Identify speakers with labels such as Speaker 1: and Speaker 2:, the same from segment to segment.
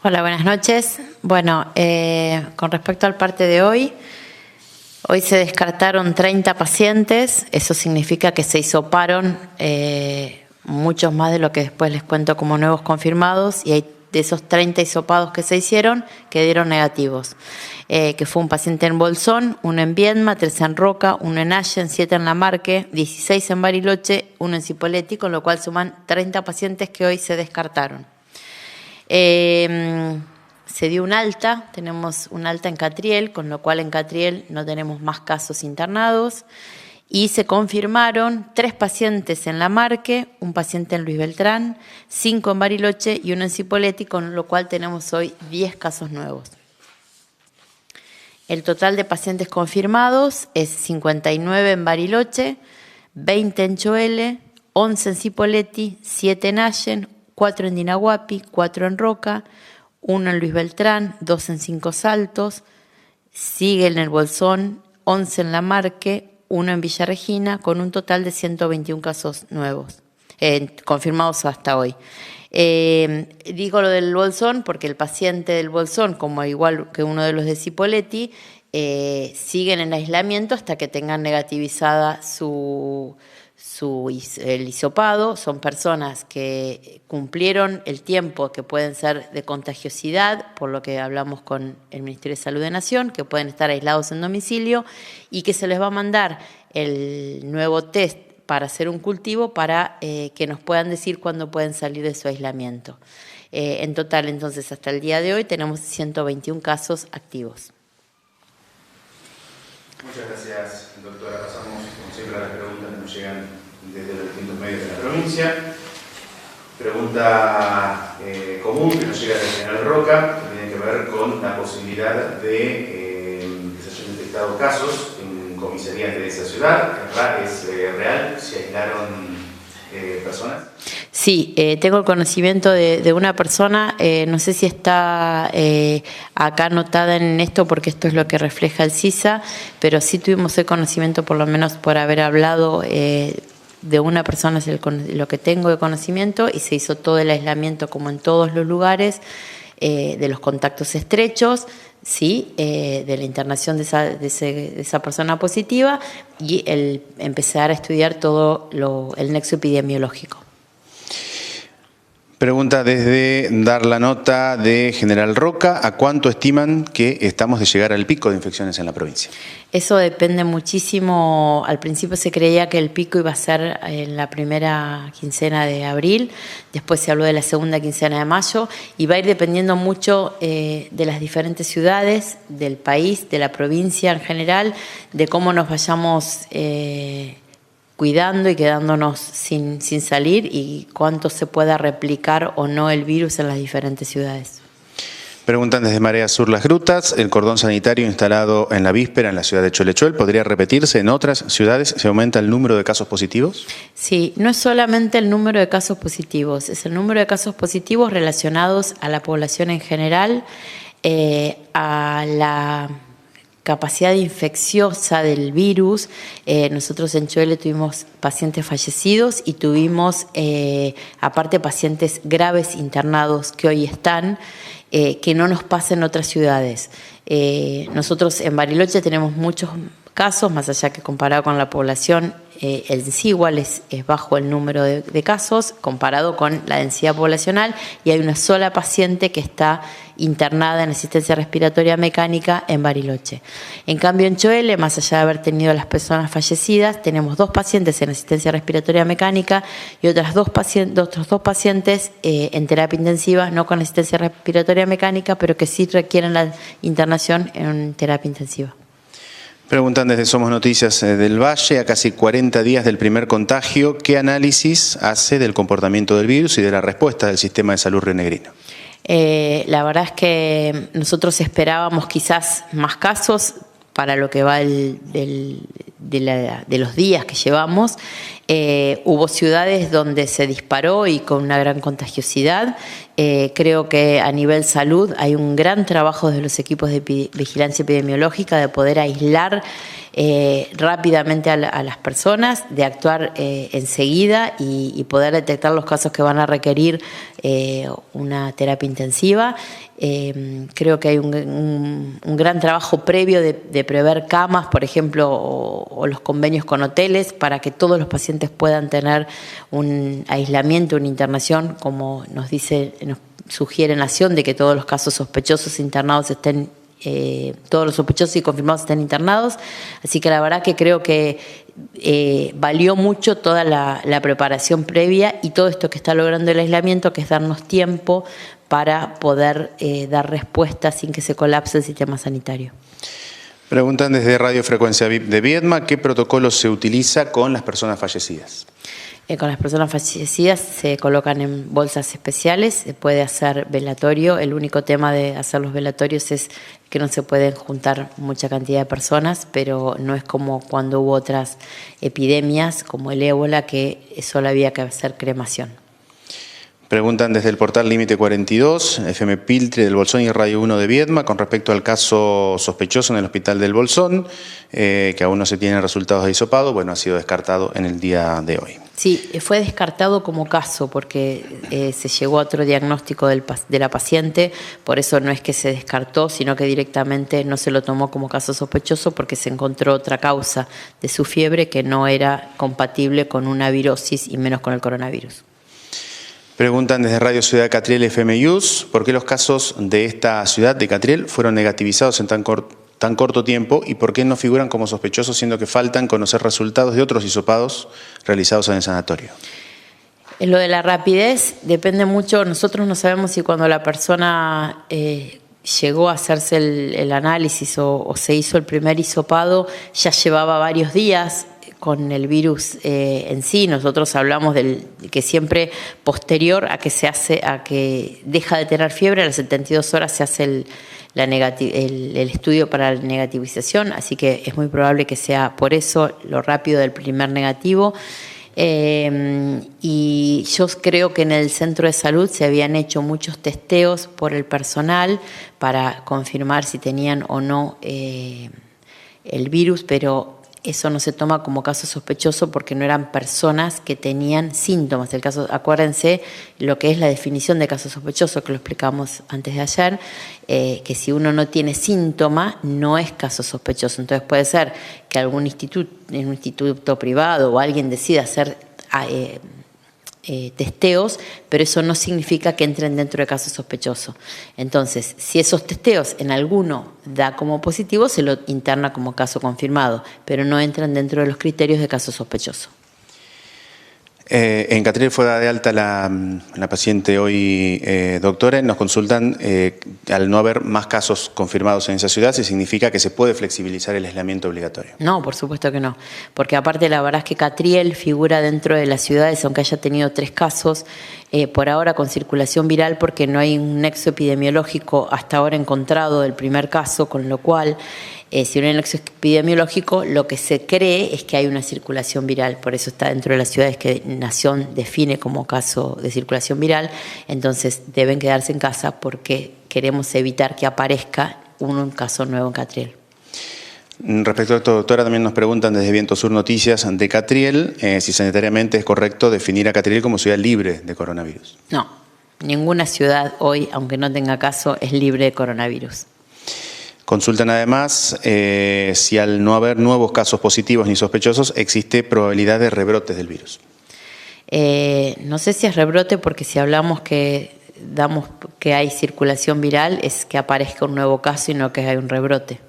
Speaker 1: Hola, buenas noches. Bueno, con respecto al parte de hoy se descartaron 30 pacientes. Eso significa que se hisoparon muchos más de lo que después les cuento como nuevos confirmados, y hay de esos 30 hisopados que se hicieron que dieron negativos, que fue un paciente en Bolsón, uno en Viedma, 3 en Roca, uno en Allen, 7 en Lamarque, 16 en Bariloche, uno en Cipolletti, con lo cual suman 30 pacientes que hoy se descartaron. Se dio un alta, tenemos un alta en Catriel, con lo cual en Catriel no tenemos más casos internados, y se confirmaron 3 pacientes en Lamarque, un paciente en Luis Beltrán, 5 en Bariloche y uno en Cipolletti, con lo cual tenemos hoy 10 casos nuevos. El total de pacientes confirmados es 59 en Bariloche, 20 en Choele, 11 en Cipolletti, 7 en Allen, 4 en Dinahuapi, 4 en Roca, 1 en Luis Beltrán, 2 en Cinco Saltos, sigue en el Bolsón, 11 en Lamarque, 1 en Villa Regina, con un total de 121 casos nuevos, confirmados hasta hoy. Digo lo del Bolsón porque el paciente del Bolsón, como igual que uno de los de Cipolletti, siguen en aislamiento hasta que tengan negativizada el hisopado. Son personas que cumplieron el tiempo que pueden ser de contagiosidad, por lo que hablamos con el Ministerio de Salud de Nación, que pueden estar aislados en domicilio y que se les va a mandar el nuevo test para hacer un cultivo para que nos puedan decir cuándo pueden salir de su aislamiento. En total, entonces, hasta el día de hoy tenemos 121 casos activos.
Speaker 2: Muchas gracias, doctora. Pasamos, como siempre, a las preguntas que nos llegan desde los distintos medios de la provincia. Pregunta común que nos llega del General Roca, que tiene que ver con la posibilidad de que se hayan detectado casos en comisarías de esa ciudad. ¿Es real? ¿Se aislaron personas?
Speaker 1: Sí, tengo el conocimiento de una persona, no sé si está acá anotada en esto porque esto es lo que refleja el CISA, pero sí tuvimos el conocimiento, por lo menos por haber hablado de una persona, es lo que tengo de conocimiento, y se hizo todo el aislamiento como en todos los lugares, de los contactos estrechos, sí, de la internación de esa persona positiva, y el empezar a estudiar todo el nexo epidemiológico.
Speaker 2: Pregunta desde Dar la Nota de General Roca: ¿a cuánto estiman que estamos de llegar al pico de infecciones en la provincia?
Speaker 1: Eso depende muchísimo. Al principio se creía que el pico iba a ser en la primera quincena de abril, después se habló de la segunda quincena de mayo, y va a ir dependiendo mucho de las diferentes ciudades, del país, de la provincia en general, de cómo nos vayamos cuidando y quedándonos sin salir, y cuánto se pueda replicar o no el virus en las diferentes ciudades.
Speaker 2: Preguntan desde Marea Sur Las Grutas: el cordón sanitario instalado en la víspera en la ciudad de Cholechuel, ¿podría repetirse en otras ciudades? ¿Se aumenta el número de casos positivos?
Speaker 1: Sí, no es solamente el número de casos positivos, es el número de casos positivos relacionados a la población en general, a la capacidad infecciosa del virus. Nosotros en Choele tuvimos pacientes fallecidos y tuvimos aparte pacientes graves internados que hoy están, que no nos pasa en otras ciudades. Nosotros en Bariloche tenemos muchos casos, más allá que comparado con la población, en sí igual es bajo el número de casos comparado con la densidad poblacional, y hay una sola paciente que está internada en asistencia respiratoria mecánica en Bariloche. En cambio, en Choele, más allá de haber tenido las personas fallecidas, tenemos 2 pacientes en asistencia respiratoria mecánica y otros dos pacientes en terapia intensiva, no con asistencia respiratoria mecánica, pero que sí requieren la internación en terapia intensiva.
Speaker 2: Preguntan desde Somos Noticias del Valle: a casi 40 días del primer contagio, ¿qué análisis hace del comportamiento del virus y de la respuesta del sistema de salud rionegrino?
Speaker 1: La verdad es que nosotros esperábamos quizás más casos para lo que va de los días que llevamos. Hubo ciudades donde se disparó y con una gran contagiosidad. Creo que a nivel salud hay un gran trabajo de los equipos de vigilancia epidemiológica de poder aislar rápidamente a las personas, de actuar enseguida y poder detectar los casos que van a requerir una terapia intensiva. Creo que hay un gran trabajo previo de prever camas, por ejemplo, o los convenios con hoteles para que todos los pacientes puedan tener un aislamiento, una internación, como nos sugiere Nación, de que todos los casos sospechosos internados estén, todos los sospechosos y confirmados estén internados. Así que la verdad que creo que valió mucho toda la preparación previa y todo esto que está logrando el aislamiento, que es darnos tiempo para poder dar respuesta sin que se colapse el sistema sanitario.
Speaker 3: Preguntan desde Radio Frecuencia VIP de Viedma, ¿qué protocolo se utiliza con las personas fallecidas?
Speaker 1: Con las personas fallecidas se colocan en bolsas especiales, se puede hacer velatorio. El único tema de hacer los velatorios es que no se pueden juntar mucha cantidad de personas, pero no es como cuando hubo otras epidemias como el ébola, que solo había que hacer cremación.
Speaker 3: Preguntan desde el portal Límite 42, FM Piltre del Bolsón y Radio 1 de Viedma, con respecto al caso sospechoso en el Hospital del Bolsón, que aún no se tienen resultados de hisopado. Bueno, ha sido descartado en el día de hoy.
Speaker 1: Sí, fue descartado como caso porque se llegó a otro diagnóstico de la paciente, por eso no es que se descartó, sino que directamente no se lo tomó como caso sospechoso porque se encontró otra causa de su fiebre que no era compatible con una virosis y menos con el coronavirus.
Speaker 3: Preguntan desde Radio Ciudad de Catriel, FM News, ¿por qué los casos de esta ciudad de Catriel fueron negativizados en tan corto tiempo y por qué no figuran como sospechosos, siendo que faltan conocer resultados de otros hisopados realizados en el sanatorio?
Speaker 1: En lo de la rapidez depende mucho. Nosotros no sabemos si cuando la persona llegó a hacerse el análisis o se hizo el primer hisopado ya llevaba varios días con el virus en sí. Nosotros hablamos que siempre posterior a que deja de tener fiebre, a las 72 horas se hace el estudio para la negativización, así que es muy probable que sea por eso lo rápido del primer negativo. Y yo creo que en el centro de salud se habían hecho muchos testeos por el personal para confirmar si tenían o no el virus, pero eso no se toma como caso sospechoso porque no eran personas que tenían síntomas. El caso, acuérdense lo que es la definición de caso sospechoso, que lo explicamos antes de ayer, que si uno no tiene síntoma no es caso sospechoso. Entonces puede ser que en un instituto privado o alguien decida hacer testeos, pero eso no significa que entren dentro de caso sospechoso. Entonces, si esos testeos en alguno da como positivo, se lo interna como caso confirmado, pero no entran dentro de los criterios de caso sospechoso.
Speaker 3: En Catriel fue dada de alta la paciente hoy, doctora. Nos consultan, al no haber más casos confirmados en esa ciudad, ¿si significa que se puede flexibilizar el aislamiento obligatorio?
Speaker 1: No, por supuesto que no, porque aparte la verdad es que Catriel figura dentro de las ciudades, aunque haya tenido 3 casos, por ahora con circulación viral, porque no hay un nexo epidemiológico hasta ahora encontrado del primer caso, con lo cual si no hay nexo epidemiológico, lo que se cree es que hay una circulación viral, por eso está dentro de las ciudades que Nación define como caso de circulación viral. Entonces deben quedarse en casa porque queremos evitar que aparezca un caso nuevo en Catriel.
Speaker 3: Respecto a esto, doctora, también nos preguntan desde Viento Sur Noticias de Catriel, si sanitariamente es correcto definir a Catriel como ciudad libre de coronavirus.
Speaker 1: No, ninguna ciudad hoy, aunque no tenga caso, es libre de coronavirus.
Speaker 3: Consultan además si al no haber nuevos casos positivos ni sospechosos existe probabilidad de rebrotes del virus.
Speaker 1: No sé si es rebrote porque si hablamos que hay circulación viral es que aparezca un nuevo caso y no que hay un rebrote.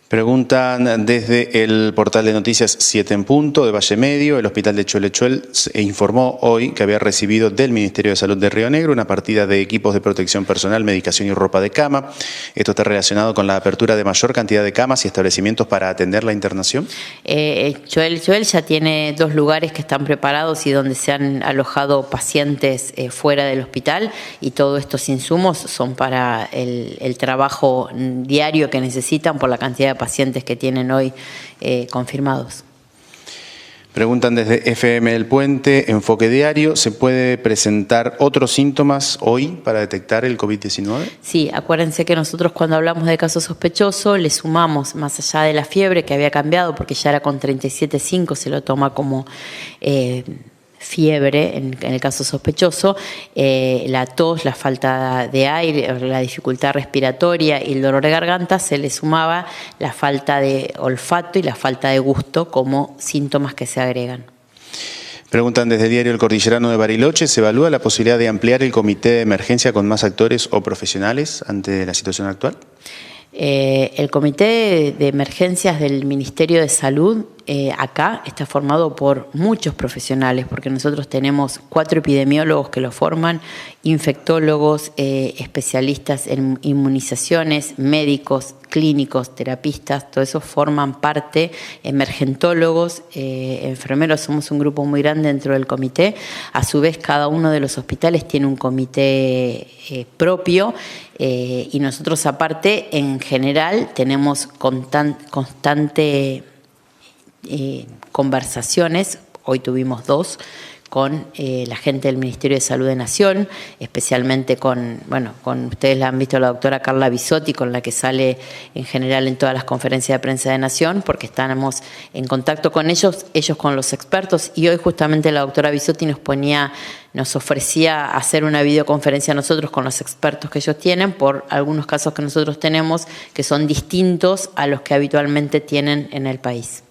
Speaker 1: Preguntan desde el portal de noticias 7 en punto de Valle Medio, el hospital de Cholechuel informó hoy que había recibido del Ministerio de Salud de Río Negro una partida de equipos de protección personal, medicación y ropa de cama. Esto está relacionado con la apertura de mayor cantidad de camas y establecimientos para atender la internación. Cholechuel ya tiene 2 lugares que están preparados y donde se han alojado pacientes fuera del hospital, y todos estos insumos son para el trabajo diario que necesitan por la cantidad de pacientes que tienen hoy confirmados.
Speaker 3: Preguntan desde FM del Puente, Enfoque Diario, ¿se puede presentar otros síntomas hoy para detectar el COVID-19?
Speaker 1: Sí, acuérdense que nosotros cuando hablamos de caso sospechoso le sumamos, más allá de la fiebre que había cambiado porque ya era con 37,5, se lo toma como fiebre en el caso sospechoso, la tos, la falta de aire, la dificultad respiratoria y el dolor de garganta, se le sumaba la falta de olfato y la falta de gusto como síntomas que se agregan.
Speaker 3: Preguntan desde el diario El Cordillerano de Bariloche, ¿se evalúa la posibilidad de ampliar el comité de emergencia con más actores o profesionales ante la situación actual?
Speaker 1: El comité de emergencias del Ministerio de Salud acá está formado por muchos profesionales, porque nosotros tenemos 4 epidemiólogos que lo forman, infectólogos, especialistas en inmunizaciones, médicos, clínicos, terapistas, todo eso forman parte, emergentólogos, enfermeros, somos un grupo muy grande dentro del comité. A su vez, cada uno de los hospitales tiene un comité propio y nosotros aparte, en general, tenemos constante conversaciones, hoy tuvimos 2, con la gente del Ministerio de Salud de Nación, especialmente con ustedes la han visto, la doctora Carla Bisotti, con la que sale en general en todas las conferencias de prensa de Nación, porque estamos en contacto con ellos con los expertos, y hoy justamente la doctora Bisotti nos ofrecía hacer una videoconferencia a nosotros con los expertos que ellos tienen por algunos casos que nosotros tenemos que son distintos a los que habitualmente tienen en el país.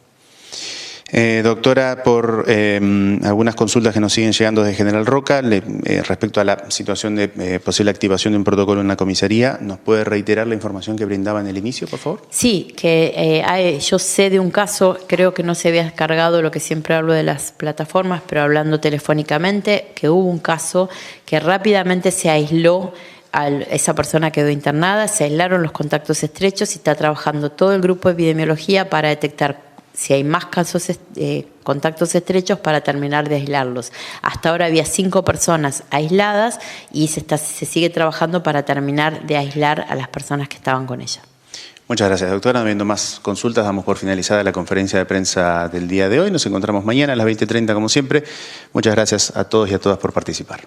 Speaker 3: Doctora, por algunas consultas que nos siguen llegando desde General Roca respecto a la situación de posible activación de un protocolo en la comisaría, ¿nos puede reiterar la información que brindaba en el inicio, por favor?
Speaker 1: Sí, que yo sé de un caso, creo que no se había descargado lo que siempre hablo de las plataformas, pero hablando telefónicamente, que hubo un caso que rápidamente se aisló. Esa persona quedó internada, se aislaron los contactos estrechos y está trabajando todo el grupo de epidemiología para detectar si hay más casos, contactos estrechos para terminar de aislarlos. Hasta ahora había 5 personas aisladas y se sigue trabajando para terminar de aislar a las personas que estaban con ella.
Speaker 3: Muchas gracias, doctora. No habiendo más consultas, damos por finalizada la conferencia de prensa del día de hoy. Nos encontramos mañana a las 20:30 como siempre. Muchas gracias a todos y a todas por participar.